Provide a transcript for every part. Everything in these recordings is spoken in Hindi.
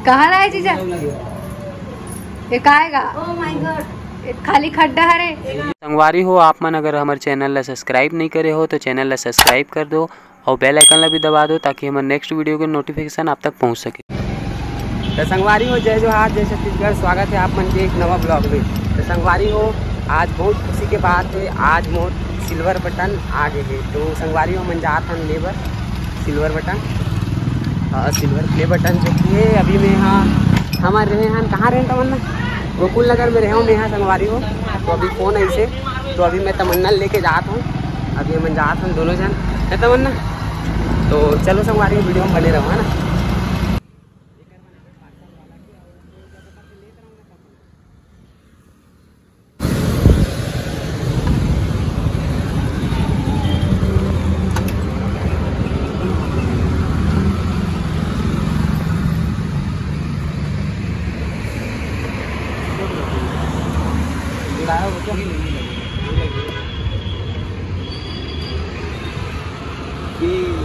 कहाँ रहा है जीजा? ये काएगा? ओह माय गॉड, खाली खड्डा है। संगवारी हो आप मन अगर हमारे चैनल ला सब्सक्राइब नहीं करे हो तो चैनल ला सब्सक्राइब कर दो और बेल आइकन ला भी दबा दो ताकि हमारे नेक्स्ट वीडियो के नोटिफिकेशन आप तक पहुंच सके। तो संगवारी हो जय जोहार जय छत्तीसगढ़, स्वागत है आप मन के एक नवा ब्लॉग में। तो संगवारी हो आज बहुत खुशी के बात है, आज मोर सिल्वर बटन आ गए है। तो संगवारी हो मन जात हन labour silver button silver play button जो कि है अभी मैं यहाँ हमारे रहे हैं कहाँ रहे तमन्ना गोकुल नगर में रहे हूँ मैं यहाँ संगवारी हो। तो अभी फ़ोन ऐसे तो अभी मैं तमन्ना लेके जाता हूँ, अभी हम जाते हैं दोनों जन है तमन्ना। तो चलो संगवारी हो वीडियो में बने रहो है ना।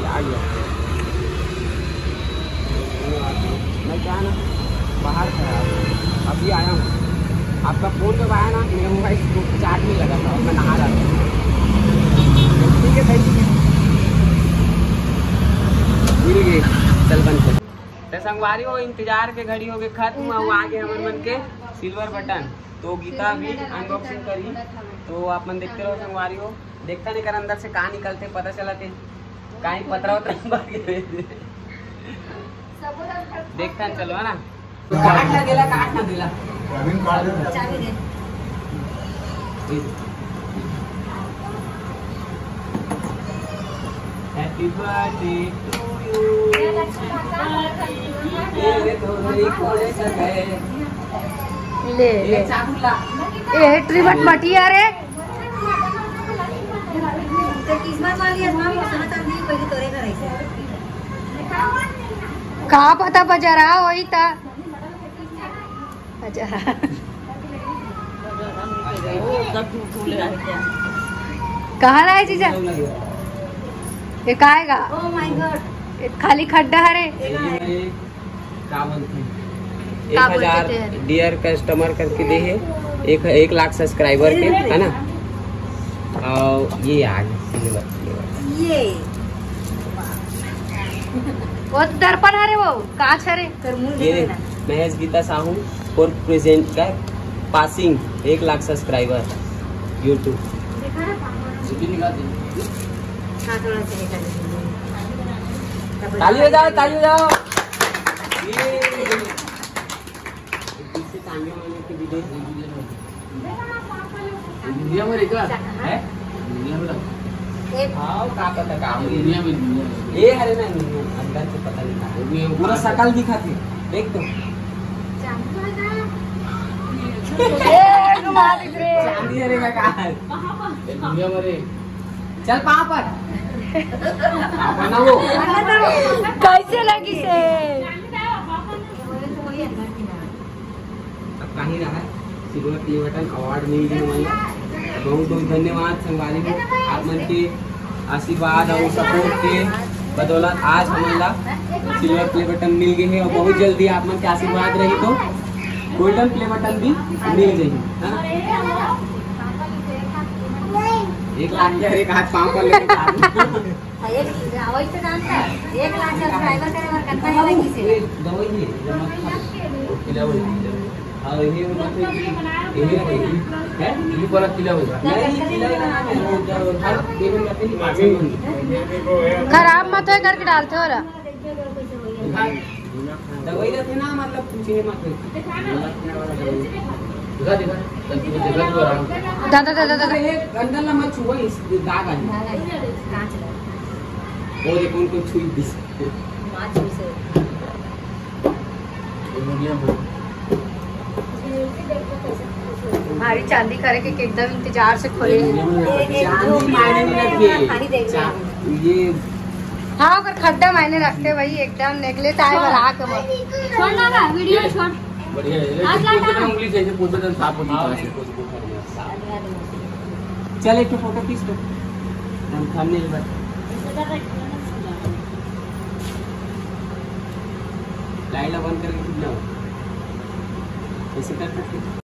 आ गया मैं क्या ना बाहर था अभी आया हूँ, आपका फ़ोन जब आया ना मेरा मोबाइल चार्ज नहीं लगा था और मैं नहा रहा था। ठीक है थैंक यू, मिल गई चल बंद कर। तो संगवारी हो इंतजार के घड़ी हो गए खत्म, वो आगे हमारे मन के सिल्वर बटन। तो गीता भी अनबॉक्सिंग करी तो आप मन देखते रहो संगवारी हो, देखता नहीं कर अंदर से कहाँ निकलते पता चला थे कहीं पतरा उतरा देखता चलो है ना। काट ना दिला हैप्पी बर्थडे टू यू ले ले ए ट्रिबट मटिया रे कहाँ पता बजरा वही था कहाँ रहा है जीजा? ये काएगा? ओह माय गॉड, खाली खड्डा है। 1000 डियर कस्टमर करके दे है 1 लाख सब्सक्राइबर के है ना। और ये आ गया ये वो दर्पण है रे, वो कांच है रे। ये महेश गीता साहू फॉर प्रेजेंट का पासिंग 1 लाख सब्सक्राइबर यूट्यूब। ताली बजाओ ताली बजाओ। ये हरे ना अंदर से पता नहीं पूरा शकल दिखाते देख तो चांदी हरे का कहा है चल पाँव पर ना वो कैसे लगी से अब कहीं रहा है सिल्वर प्ले बटन अवार्ड मिल गया हमारी। बहुत बहुत धन्यवाद संगवारी को आप मन के आशीर्वाद और सपोर्ट के बदौलत आज हमारा सिल्वर प्ले बटन मिल गए हैं और बहुत जल्दी आप मन के आशीर्वाद रही तो गोल्डन प्ले बटन भी मिल जाएगी। 1 लाख के हर एक हाथ पाँव पर लेके खराब मत है करके डालते हो रहा दवाई रहते ना मतलब कुछ मत दादा दादा दादा अंदर ना मत छुओ इस दाग आ वो देखो उनको छुई दिस हमारी चांदी करे के एकदम इंतजार से खोले। ये हाँ अगर खड्डा मायने रखते वही एकदम नेकलेस आए बना के छोड़ ना वीडियो छोड़। बढ़िया है उंगली से पूछो तो साफ होती है। चल एक फोटो खींच दो हम थंबनेल पर लाइट ला बंद करके खींचना हो, ऐसे कर सकते।